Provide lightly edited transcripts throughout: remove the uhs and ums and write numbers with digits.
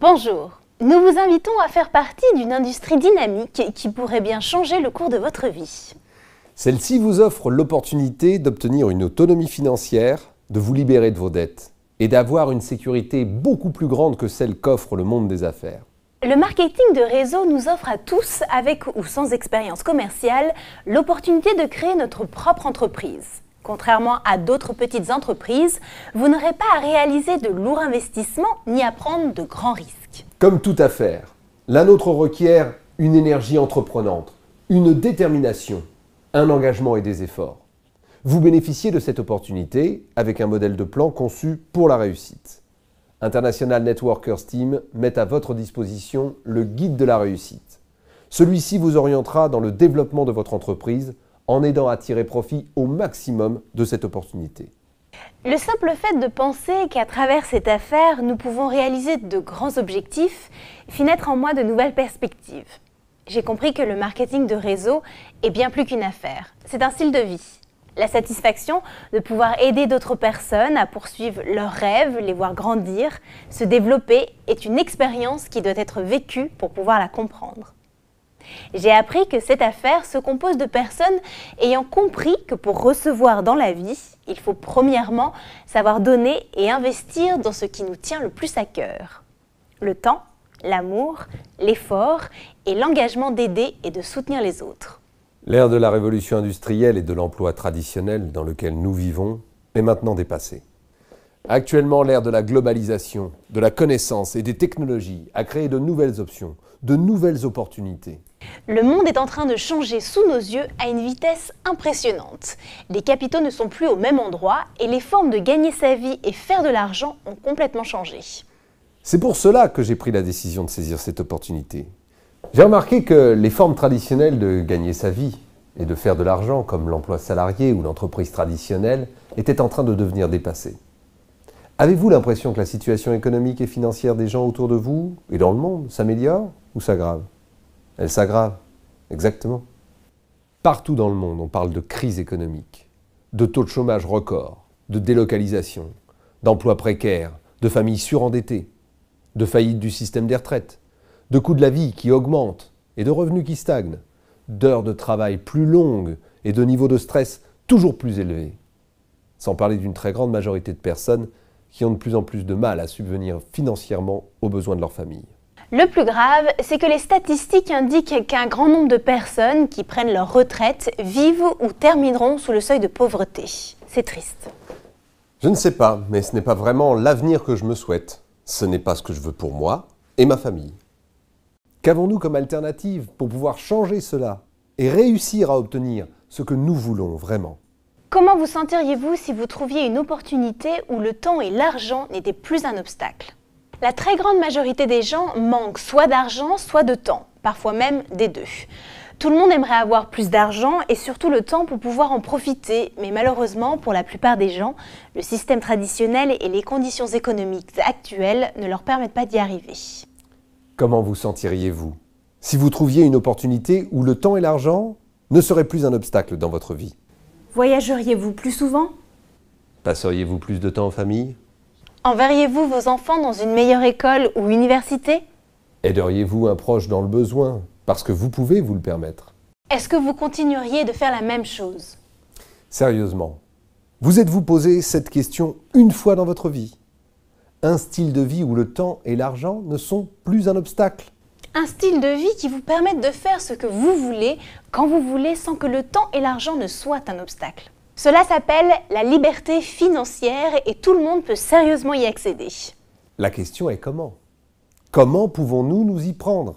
Bonjour, nous vous invitons à faire partie d'une industrie dynamique qui pourrait bien changer le cours de votre vie. Celle-ci vous offre l'opportunité d'obtenir une autonomie financière, de vous libérer de vos dettes et d'avoir une sécurité beaucoup plus grande que celle qu'offre le monde des affaires. Le marketing de réseau nous offre à tous, avec ou sans expérience commerciale, l'opportunité de créer notre propre entreprise. Contrairement à d'autres petites entreprises, vous n'aurez pas à réaliser de lourds investissements ni à prendre de grands risques. Comme toute affaire, la nôtre requiert une énergie entreprenante, une détermination, un engagement et des efforts. Vous bénéficiez de cette opportunité avec un modèle de plan conçu pour la réussite. International Networkers Team met à votre disposition le guide de la réussite. Celui-ci vous orientera dans le développement de votre entreprise en aidant à tirer profit au maximum de cette opportunité. Le simple fait de penser qu'à travers cette affaire, nous pouvons réaliser de grands objectifs fit naître en moi de nouvelles perspectives. J'ai compris que le marketing de réseau est bien plus qu'une affaire. C'est un style de vie. La satisfaction de pouvoir aider d'autres personnes à poursuivre leurs rêves, les voir grandir, se développer est une expérience qui doit être vécue pour pouvoir la comprendre. J'ai appris que cette affaire se compose de personnes ayant compris que pour recevoir dans la vie, il faut premièrement savoir donner et investir dans ce qui nous tient le plus à cœur. Le temps, l'amour, l'effort et l'engagement d'aider et de soutenir les autres. L'ère de la révolution industrielle et de l'emploi traditionnel dans lequel nous vivons est maintenant dépassée. Actuellement, l'ère de la globalisation, de la connaissance et des technologies a créé de nouvelles options, de nouvelles opportunités. Le monde est en train de changer sous nos yeux à une vitesse impressionnante. Les capitaux ne sont plus au même endroit et les formes de gagner sa vie et faire de l'argent ont complètement changé. C'est pour cela que j'ai pris la décision de saisir cette opportunité. J'ai remarqué que les formes traditionnelles de gagner sa vie et de faire de l'argent, comme l'emploi salarié ou l'entreprise traditionnelle, étaient en train de devenir dépassées. Avez-vous l'impression que la situation économique et financière des gens autour de vous et dans le monde s'améliore ou s'aggrave? Elle s'aggrave, exactement. Partout dans le monde, on parle de crise économique, de taux de chômage record, de délocalisation, d'emplois précaires, de familles surendettées, de faillite du système des retraites, de coûts de la vie qui augmentent et de revenus qui stagnent, d'heures de travail plus longues et de niveaux de stress toujours plus élevés. Sans parler d'une très grande majorité de personnes qui ont de plus en plus de mal à subvenir financièrement aux besoins de leur famille. Le plus grave, c'est que les statistiques indiquent qu'un grand nombre de personnes qui prennent leur retraite vivent ou termineront sous le seuil de pauvreté. C'est triste. Je ne sais pas, mais ce n'est pas vraiment l'avenir que je me souhaite. Ce n'est pas ce que je veux pour moi et ma famille. Qu'avons-nous comme alternative pour pouvoir changer cela et réussir à obtenir ce que nous voulons vraiment? Comment vous sentiriez-vous si vous trouviez une opportunité où le temps et l'argent n'étaient plus un obstacle? La très grande majorité des gens manquent soit d'argent, soit de temps, parfois même des deux. Tout le monde aimerait avoir plus d'argent et surtout le temps pour pouvoir en profiter, mais malheureusement, pour la plupart des gens, le système traditionnel et les conditions économiques actuelles ne leur permettent pas d'y arriver. Comment vous sentiriez-vous si vous trouviez une opportunité où le temps et l'argent ne seraient plus un obstacle dans votre vie? Voyageriez-vous plus souvent? Passeriez-vous plus de temps en famille? Enverriez-vous vos enfants dans une meilleure école ou université? Aideriez-vous un proche dans le besoin parce que vous pouvez vous le permettre? Est-ce que vous continueriez de faire la même chose? Sérieusement, vous êtes-vous posé cette question une fois dans votre vie? Un style de vie où le temps et l'argent ne sont plus un obstacle? Un style de vie qui vous permette de faire ce que vous voulez, quand vous voulez, sans que le temps et l'argent ne soient un obstacle. Cela s'appelle la liberté financière et tout le monde peut sérieusement y accéder. La question est comment? Comment pouvons-nous nous y prendre?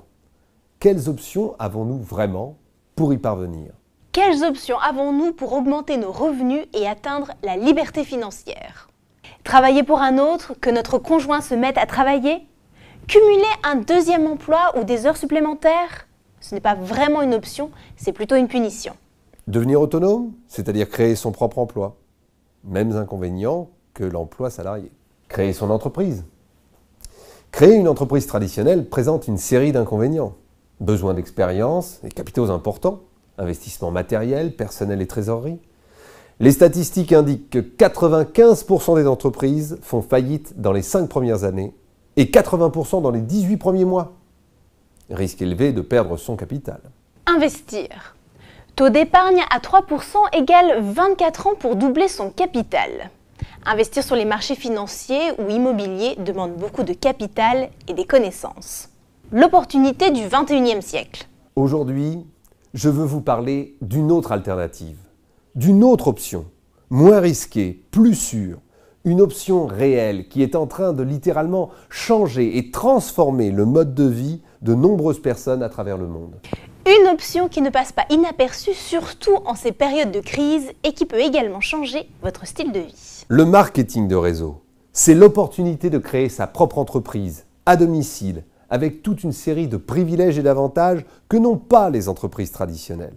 Quelles options avons-nous vraiment pour y parvenir? Quelles options avons-nous pour augmenter nos revenus et atteindre la liberté financière? Travailler pour un autre, que notre conjoint se mette à travailler? Cumuler un deuxième emploi ou des heures supplémentaires? Ce n'est pas vraiment une option, c'est plutôt une punition. Devenir autonome, c'est-à-dire créer son propre emploi. Mêmes inconvénients que l'emploi salarié. Créer son entreprise. Créer une entreprise traditionnelle présente une série d'inconvénients. Besoin d'expérience et capitaux importants, investissement matériel, personnel et trésorerie. Les statistiques indiquent que 95% des entreprises font faillite dans les 5 premières années et 80% dans les 18 premiers mois. Risque élevé de perdre son capital. Investir. Taux d'épargne à 3% égale 24 ans pour doubler son capital. Investir sur les marchés financiers ou immobiliers demande beaucoup de capital et des connaissances. L'opportunité du 21e siècle. Aujourd'hui, je veux vous parler d'une autre alternative, d'une autre option, moins risquée, plus sûre, une option réelle qui est en train de littéralement changer et transformer le mode de vie de nombreuses personnes à travers le monde. Une option qui ne passe pas inaperçue, surtout en ces périodes de crise et qui peut également changer votre style de vie. Le marketing de réseau, c'est l'opportunité de créer sa propre entreprise, à domicile, avec toute une série de privilèges et d'avantages que n'ont pas les entreprises traditionnelles.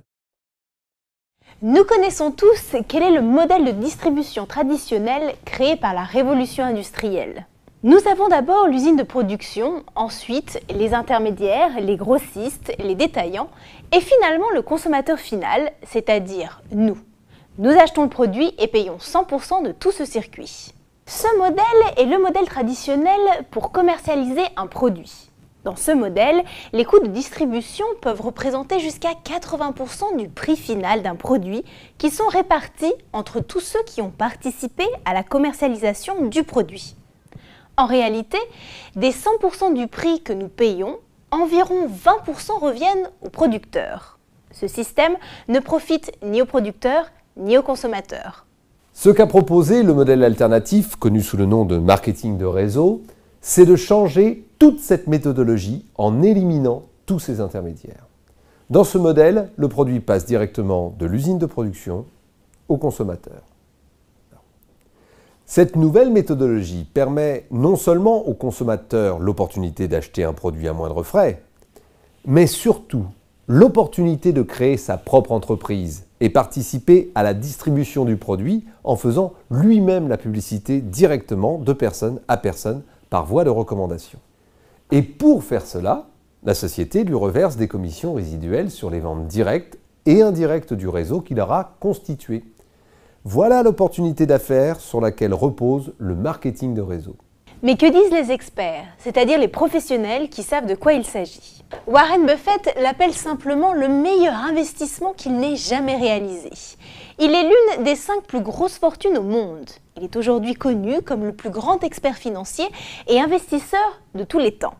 Nous connaissons tous quel est le modèle de distribution traditionnel créé par la révolution industrielle. Nous avons d'abord l'usine de production, ensuite les intermédiaires, les grossistes, les détaillants et finalement le consommateur final, c'est-à-dire nous. Nous achetons le produit et payons 100% de tout ce circuit. Ce modèle est le modèle traditionnel pour commercialiser un produit. Dans ce modèle, les coûts de distribution peuvent représenter jusqu'à 80% du prix final d'un produit qui sont répartis entre tous ceux qui ont participé à la commercialisation du produit. En réalité, des 100% du prix que nous payons, environ 20% reviennent aux producteurs. Ce système ne profite ni aux producteurs ni aux consommateurs. Ce qu'a proposé le modèle alternatif, connu sous le nom de marketing de réseau, c'est de changer toute cette méthodologie en éliminant tous ces intermédiaires. Dans ce modèle, le produit passe directement de l'usine de production au consommateur. Cette nouvelle méthodologie permet non seulement aux consommateurs l'opportunité d'acheter un produit à moindre frais, mais surtout l'opportunité de créer sa propre entreprise et participer à la distribution du produit en faisant lui-même la publicité directement de personne à personne par voie de recommandation. Et pour faire cela, la société lui reverse des commissions résiduelles sur les ventes directes et indirectes du réseau qu'il aura constitué. Voilà l'opportunité d'affaires sur laquelle repose le marketing de réseau. Mais que disent les experts, c'est-à-dire les professionnels qui savent de quoi il s'agit? Warren Buffett l'appelle simplement le meilleur investissement qu'il n'ait jamais réalisé. Il est l'une des 5 plus grosses fortunes au monde. Il est aujourd'hui connu comme le plus grand expert financier et investisseur de tous les temps.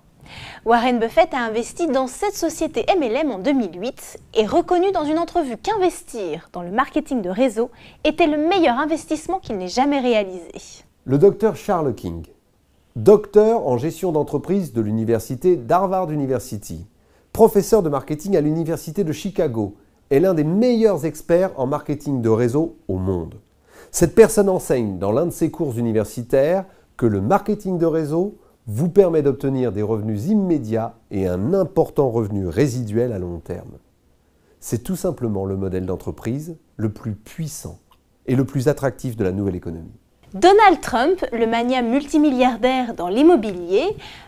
Warren Buffett a investi dans cette société MLM en 2008 et reconnu dans une entrevue qu'investir dans le marketing de réseau était le meilleur investissement qu'il n'ait jamais réalisé. Le docteur Charles King, docteur en gestion d'entreprise de l'université d'Harvard University, professeur de marketing à l'université de Chicago, est l'un des meilleurs experts en marketing de réseau au monde. Cette personne enseigne dans l'un de ses cours universitaires que le marketing de réseau vous permet d'obtenir des revenus immédiats et un important revenu résiduel à long terme. C'est tout simplement le modèle d'entreprise le plus puissant et le plus attractif de la nouvelle économie. Donald Trump, le magnat multimilliardaire dans l'immobilier,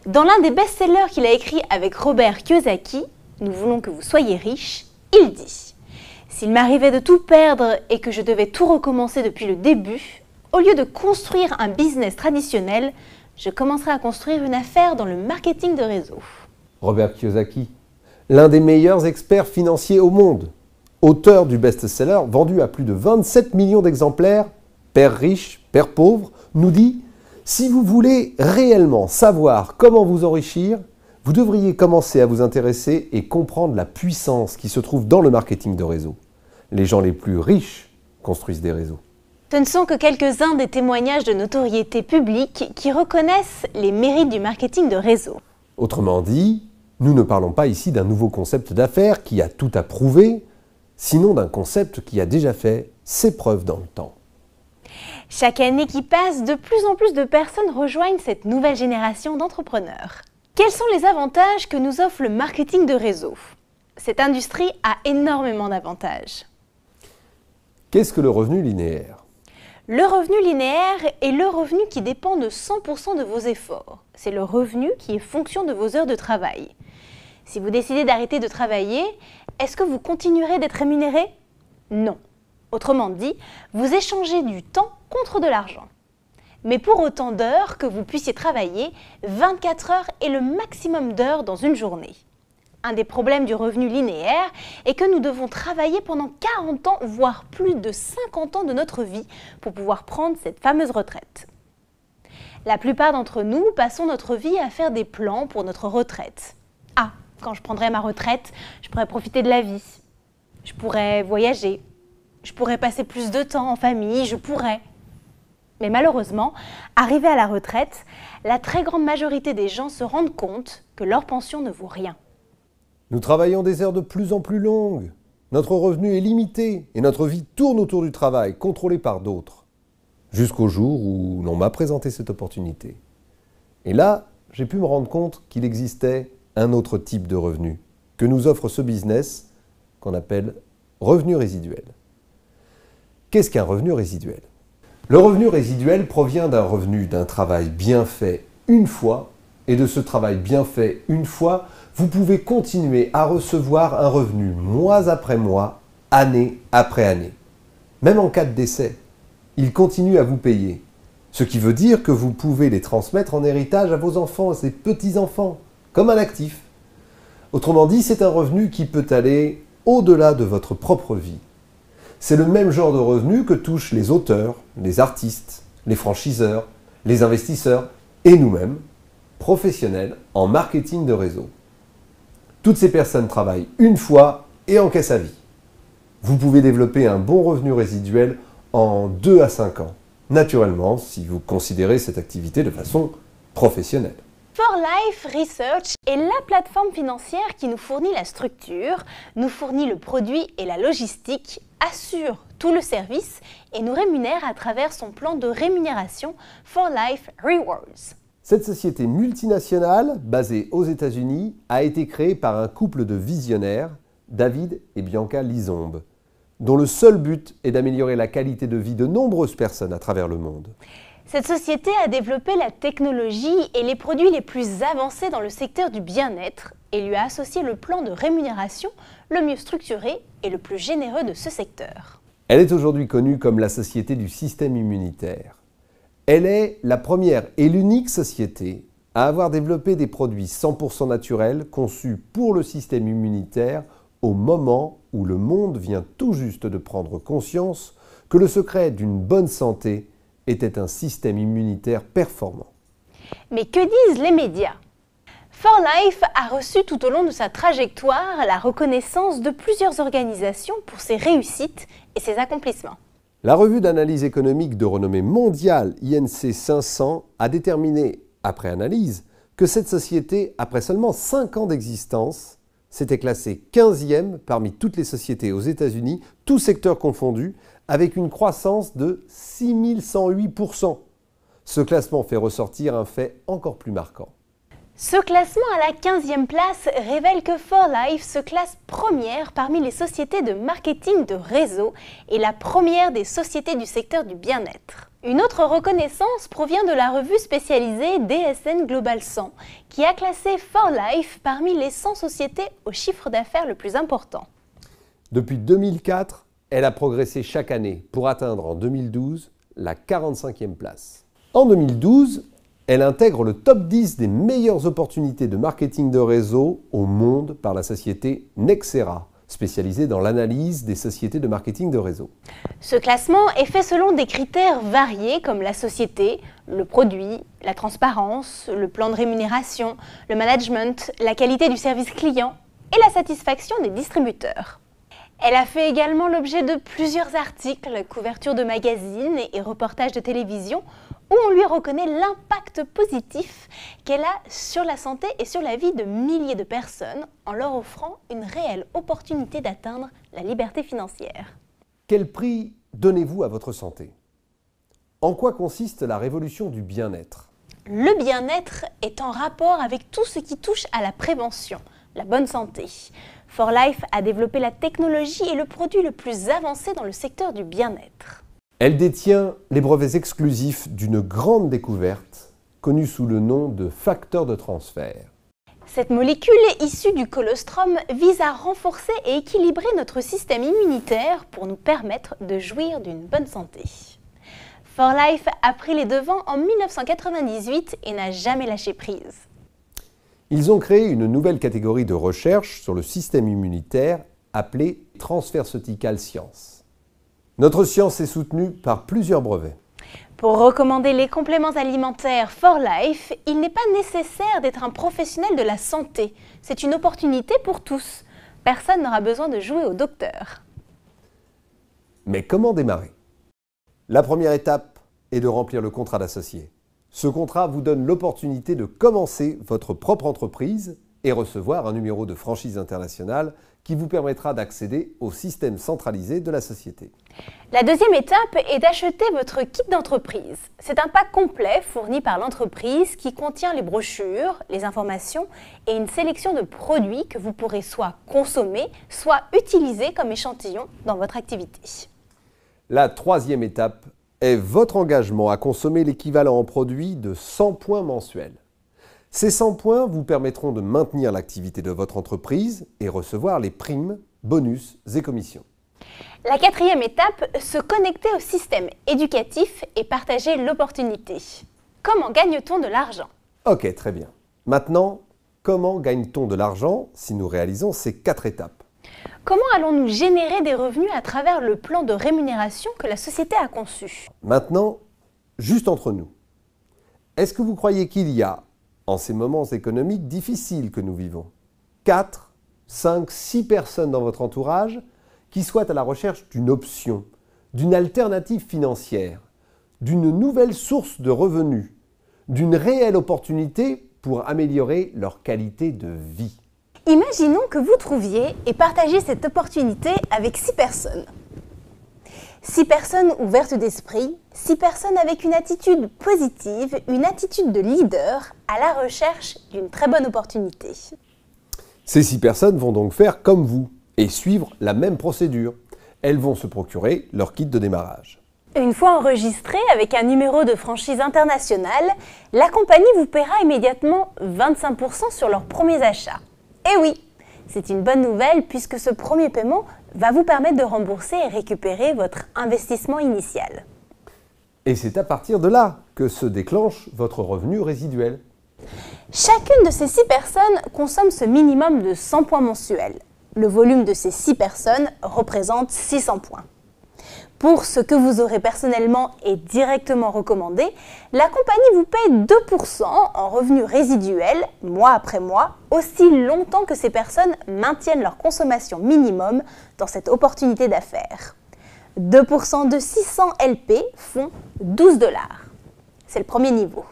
dans l'un des best-sellers qu'il a écrit avec Robert Kiyosaki, « Nous voulons que vous soyez riches », il dit « S'il m'arrivait de tout perdre et que je devais tout recommencer depuis le début, au lieu de construire un business traditionnel, je commencerai à construire une affaire dans le marketing de réseau. » Robert Kiyosaki, l'un des meilleurs experts financiers au monde, auteur du best-seller vendu à plus de 27 millions d'exemplaires, Père riche, Père pauvre, nous dit « Si vous voulez réellement savoir comment vous enrichir, vous devriez commencer à vous intéresser et comprendre la puissance qui se trouve dans le marketing de réseau. Les gens les plus riches construisent des réseaux. » Ce ne sont que quelques-uns des témoignages de notoriété publique qui reconnaissent les mérites du marketing de réseau. Autrement dit, nous ne parlons pas ici d'un nouveau concept d'affaires qui a tout à prouver, sinon d'un concept qui a déjà fait ses preuves dans le temps. Chaque année qui passe, de plus en plus de personnes rejoignent cette nouvelle génération d'entrepreneurs. Quels sont les avantages que nous offre le marketing de réseau? Cette industrie a énormément d'avantages. Qu'est-ce que le revenu linéaire? Le revenu linéaire est le revenu qui dépend de 100% de vos efforts. C'est le revenu qui est fonction de vos heures de travail. Si vous décidez d'arrêter de travailler, est-ce que vous continuerez d'être rémunéré? Non. Autrement dit, vous échangez du temps contre de l'argent. Mais pour autant d'heures que vous puissiez travailler, 24 heures est le maximum d'heures dans une journée. Un des problèmes du revenu linéaire est que nous devons travailler pendant 40 ans, voire plus de 50 ans de notre vie pour pouvoir prendre cette fameuse retraite. La plupart d'entre nous passons notre vie à faire des plans pour notre retraite. Ah, quand je prendrai ma retraite, je pourrai profiter de la vie. Je pourrais voyager. Je pourrais passer plus de temps en famille, je pourrais. Mais malheureusement, arrivé à la retraite, la très grande majorité des gens se rendent compte que leur pension ne vaut rien. Nous travaillons des heures de plus en plus longues. Notre revenu est limité et notre vie tourne autour du travail, contrôlé par d'autres. Jusqu'au jour où l'on m'a présenté cette opportunité. Et là, j'ai pu me rendre compte qu'il existait un autre type de revenu que nous offre ce business qu'on appelle revenu résiduel. Qu'est-ce qu'un revenu résiduel ? Le revenu résiduel provient d'un revenu d'un travail bien fait une fois, et de ce travail bien fait une fois, vous pouvez continuer à recevoir un revenu mois après mois, année après année. Même en cas de décès, il continue à vous payer. Ce qui veut dire que vous pouvez les transmettre en héritage à vos enfants et petits-enfants, comme un actif. Autrement dit, c'est un revenu qui peut aller au-delà de votre propre vie. C'est le même genre de revenu que touchent les auteurs, les artistes, les franchiseurs, les investisseurs et nous-mêmes, professionnels en marketing de réseau. Toutes ces personnes travaillent une fois et encaissent à vie. Vous pouvez développer un bon revenu résiduel en 2 à 5 ans, naturellement si vous considérez cette activité de façon professionnelle. For Life Research est la plateforme financière qui nous fournit la structure, nous fournit le produit et la logistique, assure tout le service et nous rémunère à travers son plan de rémunération For Life Rewards. Cette société multinationale, basée aux États-Unis, a été créée par un couple de visionnaires, David et Bianca Lizombe, dont le seul but est d'améliorer la qualité de vie de nombreuses personnes à travers le monde. Cette société a développé la technologie et les produits les plus avancés dans le secteur du bien-être et lui a associé le plan de rémunération le mieux structuré et le plus généreux de ce secteur. Elle est aujourd'hui connue comme la société du système immunitaire. Elle est la première et l'unique société à avoir développé des produits 100% naturels conçus pour le système immunitaire au moment où le monde vient tout juste de prendre conscience que le secret d'une bonne santé était un système immunitaire performant. Mais que disent les médias ? For Life a reçu tout au long de sa trajectoire la reconnaissance de plusieurs organisations pour ses réussites et ses accomplissements. La revue d'analyse économique de renommée mondiale INC 500 a déterminé, après analyse, que cette société, après seulement 5 ans d'existence, s'était classée 15e parmi toutes les sociétés aux États-Unis, tous secteurs confondus, avec une croissance de 6108%. Ce classement fait ressortir un fait encore plus marquant. Ce classement à la 15e place révèle que For Life se classe première parmi les sociétés de marketing de réseau et la première des sociétés du secteur du bien-être. Une autre reconnaissance provient de la revue spécialisée DSN Global 100 qui a classé For Life parmi les 100 sociétés au chiffre d'affaires le plus important. Depuis 2004, elle a progressé chaque année pour atteindre en 2012 la 45e place. En 2012, elle intègre le top 10 des meilleures opportunités de marketing de réseau au monde par la société Nexera, spécialisée dans l'analyse des sociétés de marketing de réseau. Ce classement est fait selon des critères variés comme la société, le produit, la transparence, le plan de rémunération, le management, la qualité du service client et la satisfaction des distributeurs. Elle a fait également l'objet de plusieurs articles, couvertures de magazines et reportages de télévision où on lui reconnaît l'impact positif qu'elle a sur la santé et sur la vie de milliers de personnes en leur offrant une réelle opportunité d'atteindre la liberté financière. Quel prix donnez-vous à votre santé ? En quoi consiste la révolution du bien-être ? Le bien-être est en rapport avec tout ce qui touche à la prévention, la bonne santé. For Life a développé la technologie et le produit le plus avancé dans le secteur du bien-être. Elle détient les brevets exclusifs d'une grande découverte, connue sous le nom de facteur de transfert. Cette molécule issue du colostrum vise à renforcer et équilibrer notre système immunitaire pour nous permettre de jouir d'une bonne santé. For Life a pris les devants en 1998 et n'a jamais lâché prise. Ils ont créé une nouvelle catégorie de recherche sur le système immunitaire appelée Transferceutical Science. Notre science est soutenue par plusieurs brevets. Pour recommander les compléments alimentaires For Life, il n'est pas nécessaire d'être un professionnel de la santé. C'est une opportunité pour tous. Personne n'aura besoin de jouer au docteur. Mais comment démarrer? La première étape est de remplir le contrat d'associé. Ce contrat vous donne l'opportunité de commencer votre propre entreprise et recevoir un numéro de franchise internationale qui vous permettra d'accéder au système centralisé de la société. La deuxième étape est d'acheter votre kit d'entreprise. C'est un pack complet fourni par l'entreprise qui contient les brochures, les informations et une sélection de produits que vous pourrez soit consommer, soit utiliser comme échantillon dans votre activité. La troisième étape est votre engagement à consommer l'équivalent en produits de 100 points mensuels. Ces 100 points vous permettront de maintenir l'activité de votre entreprise et recevoir les primes, bonus et commissions. La quatrième étape, se connecter au système éducatif et partager l'opportunité. Comment gagne-t-on de l'argent? Ok, très bien. Maintenant, comment gagne-t-on de l'argent si nous réalisons ces 4 étapes? Comment allons-nous générer des revenus à travers le plan de rémunération que la société a conçu? Maintenant, juste entre nous, est-ce que vous croyez qu'il y a, en ces moments économiques difficiles que nous vivons, 4, 5, 6 personnes dans votre entourage qui soient à la recherche d'une option, d'une alternative financière, d'une nouvelle source de revenus, d'une réelle opportunité pour améliorer leur qualité de vie? Imaginons que vous trouviez et partagiez cette opportunité avec 6 personnes. 6 personnes ouvertes d'esprit, 6 personnes avec une attitude positive, une attitude de leader à la recherche d'une très bonne opportunité. Ces 6 personnes vont donc faire comme vous et suivre la même procédure. Elles vont se procurer leur kit de démarrage. Une fois enregistré avec un numéro de franchise internationale, la compagnie vous paiera immédiatement 25% sur leurs premiers achats. Et oui, c'est une bonne nouvelle puisque ce premier paiement va vous permettre de rembourser et récupérer votre investissement initial. Et c'est à partir de là que se déclenche votre revenu résiduel. Chacune de ces 6 personnes consomme ce minimum de 100 points mensuels. Le volume de ces 6 personnes représente 600 points. Pour ce que vous aurez personnellement et directement recommandé, la compagnie vous paye 2% en revenus résiduels, mois après mois, aussi longtemps que ces personnes maintiennent leur consommation minimum dans cette opportunité d'affaires. 2% de 600 LP font 12 $. C'est le premier niveau.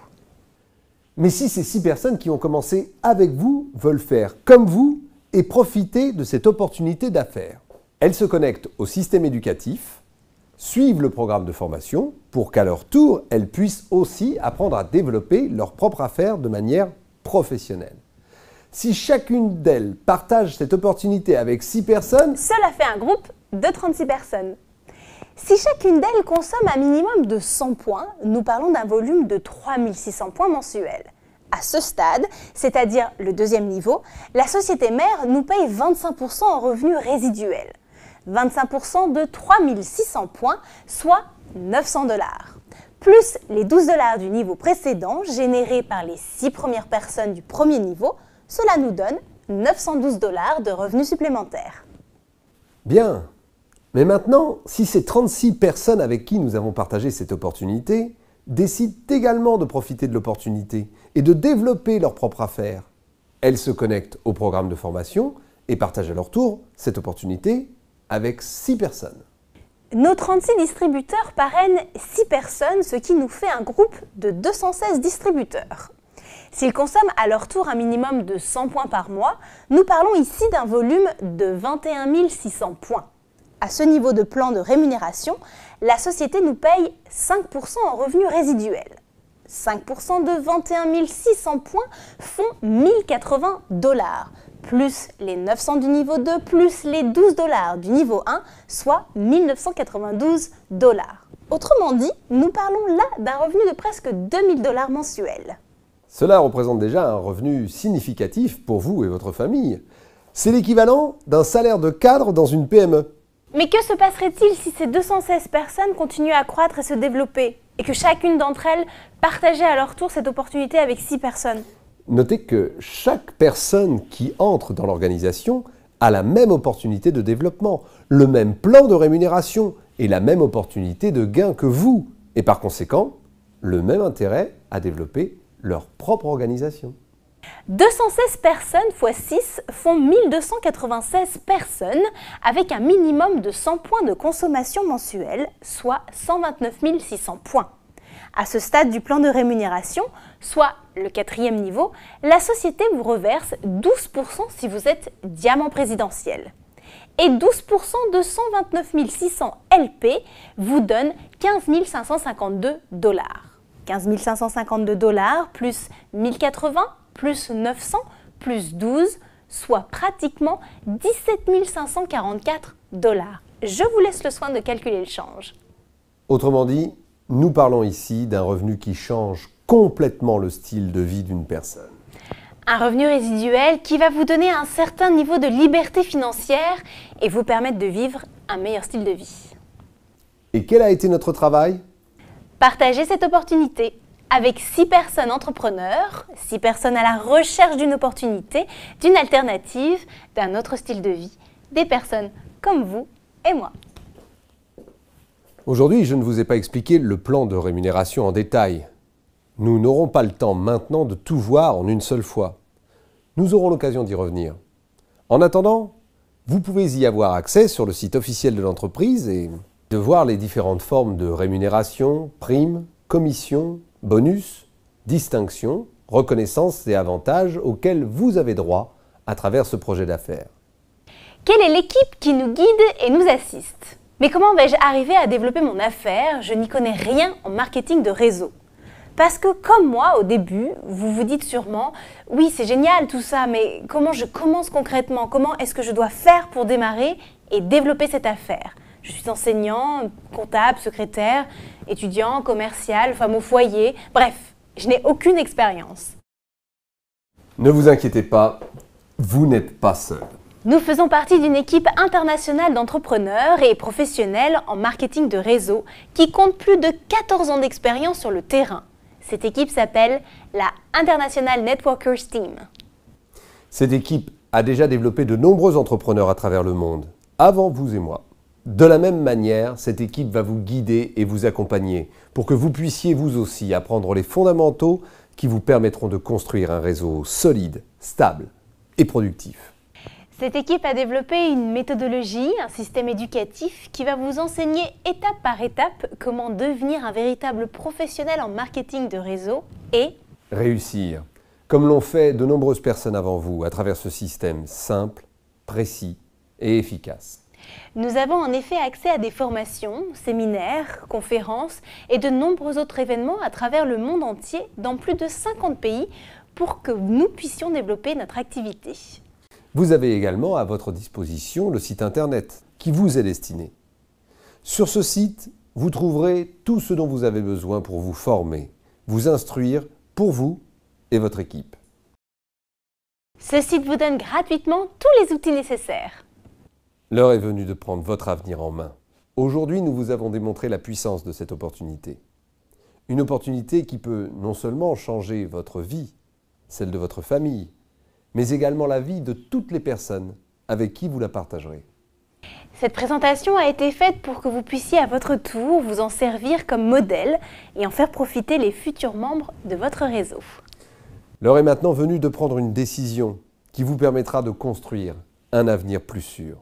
Mais si ces 6 personnes qui ont commencé avec vous veulent faire comme vous et profiter de cette opportunité d'affaires, elles se connectent au système éducatif, suivent le programme de formation pour qu'à leur tour, elles puissent aussi apprendre à développer leur propre affaire de manière professionnelle. Si chacune d'elles partage cette opportunité avec 6 personnes, cela fait un groupe de 36 personnes. Si chacune d'elles consomme un minimum de 100 points, nous parlons d'un volume de 3600 points mensuels. À ce stade, c'est-à-dire le deuxième niveau, la société mère nous paye 25% en revenus résiduels. 25% de 3600 points, soit 900 $. Plus les 12 $ du niveau précédent générés par les 6 premières personnes du premier niveau, cela nous donne 912 $ de revenus supplémentaires. Bien. Mais maintenant, si ces 36 personnes avec qui nous avons partagé cette opportunité décident également de profiter de l'opportunité et de développer leur propre affaire, elles se connectent au programme de formation et partagent à leur tour cette opportunité avec 6 personnes. Nos 36 distributeurs parrainent 6 personnes, ce qui nous fait un groupe de 216 distributeurs. S'ils consomment à leur tour un minimum de 100 points par mois, nous parlons ici d'un volume de 21 600 points. À ce niveau de plan de rémunération, la société nous paye 5% en revenus résiduels. 5% de 21 600 points font 1080 $, plus les 900 du niveau 2, plus les 12 $ du niveau 1, soit 1992 $. Autrement dit, nous parlons là d'un revenu de presque 2000 $ mensuels. Cela représente déjà un revenu significatif pour vous et votre famille. C'est l'équivalent d'un salaire de cadre dans une PME. Mais que se passerait-il si ces 216 personnes continuaient à croître et se développer, et que chacune d'entre elles partageait à leur tour cette opportunité avec 6 personnes? Notez que chaque personne qui entre dans l'organisation a la même opportunité de développement, le même plan de rémunération et la même opportunité de gain que vous, et par conséquent, le même intérêt à développer leur propre organisation. 216 personnes x 6 font 1296 personnes avec un minimum de 100 points de consommation mensuelle, soit 129 600 points. À ce stade du plan de rémunération, soit le 4e niveau, la société vous reverse 12% si vous êtes diamant présidentiel. Et 12% de 129 600 LP vous donne 15 552 $. 15 552 $ plus 1080 plus 900 plus 12, soit pratiquement 17 544 $. Je vous laisse le soin de calculer le change. Autrement dit, nous parlons ici d'un revenu qui change complètement le style de vie d'une personne. Un revenu résiduel qui va vous donner un certain niveau de liberté financière et vous permettre de vivre un meilleur style de vie. Et quel a été notre travail? Partagez cette opportunité avec 6 personnes entrepreneurs, 6 personnes à la recherche d'une opportunité, d'une alternative, d'un autre style de vie, des personnes comme vous et moi. Aujourd'hui, je ne vous ai pas expliqué le plan de rémunération en détail. Nous n'aurons pas le temps maintenant de tout voir en une seule fois. Nous aurons l'occasion d'y revenir. En attendant, vous pouvez y avoir accès sur le site officiel de l'entreprise et de voir les différentes formes de rémunération, primes, commissions, bonus, distinctions, reconnaissances et avantages auxquels vous avez droit à travers ce projet d'affaires. Quelle est l'équipe qui nous guide et nous assiste? Mais comment vais-je arriver à développer mon affaire? Je n'y connais rien en marketing de réseau. Parce que comme moi, au début, vous vous dites sûrement « Oui, c'est génial tout ça, mais comment je commence concrètement? Comment est-ce que je dois faire pour démarrer et développer cette affaire ?» Je suis enseignant, comptable, secrétaire, étudiant, commercial, femme au foyer, bref, je n'ai aucune expérience. Ne vous inquiétez pas, vous n'êtes pas seul. Nous faisons partie d'une équipe internationale d'entrepreneurs et professionnels en marketing de réseau qui compte plus de 14 ans d'expérience sur le terrain. Cette équipe s'appelle la International Networkers Team. Cette équipe a déjà développé de nombreux entrepreneurs à travers le monde, avant vous et moi. De la même manière, cette équipe va vous guider et vous accompagner pour que vous puissiez vous aussi apprendre les fondamentaux qui vous permettront de construire un réseau solide, stable et productif. Cette équipe a développé une méthodologie, un système éducatif qui va vous enseigner étape par étape comment devenir un véritable professionnel en marketing de réseau et réussir, comme l'ont fait de nombreuses personnes avant vous à travers ce système simple, précis et efficace. Nous avons en effet accès à des formations, séminaires, conférences et de nombreux autres événements à travers le monde entier dans plus de 50 pays pour que nous puissions développer notre activité. Vous avez également à votre disposition le site internet qui vous est destiné. Sur ce site, vous trouverez tout ce dont vous avez besoin pour vous former, vous instruire pour vous et votre équipe. Ce site vous donne gratuitement tous les outils nécessaires. L'heure est venue de prendre votre avenir en main. Aujourd'hui, nous vous avons démontré la puissance de cette opportunité. Une opportunité qui peut non seulement changer votre vie, celle de votre famille, mais également la vie de toutes les personnes avec qui vous la partagerez. Cette présentation a été faite pour que vous puissiez à votre tour vous en servir comme modèle et en faire profiter les futurs membres de votre réseau. L'heure est maintenant venue de prendre une décision qui vous permettra de construire un avenir plus sûr.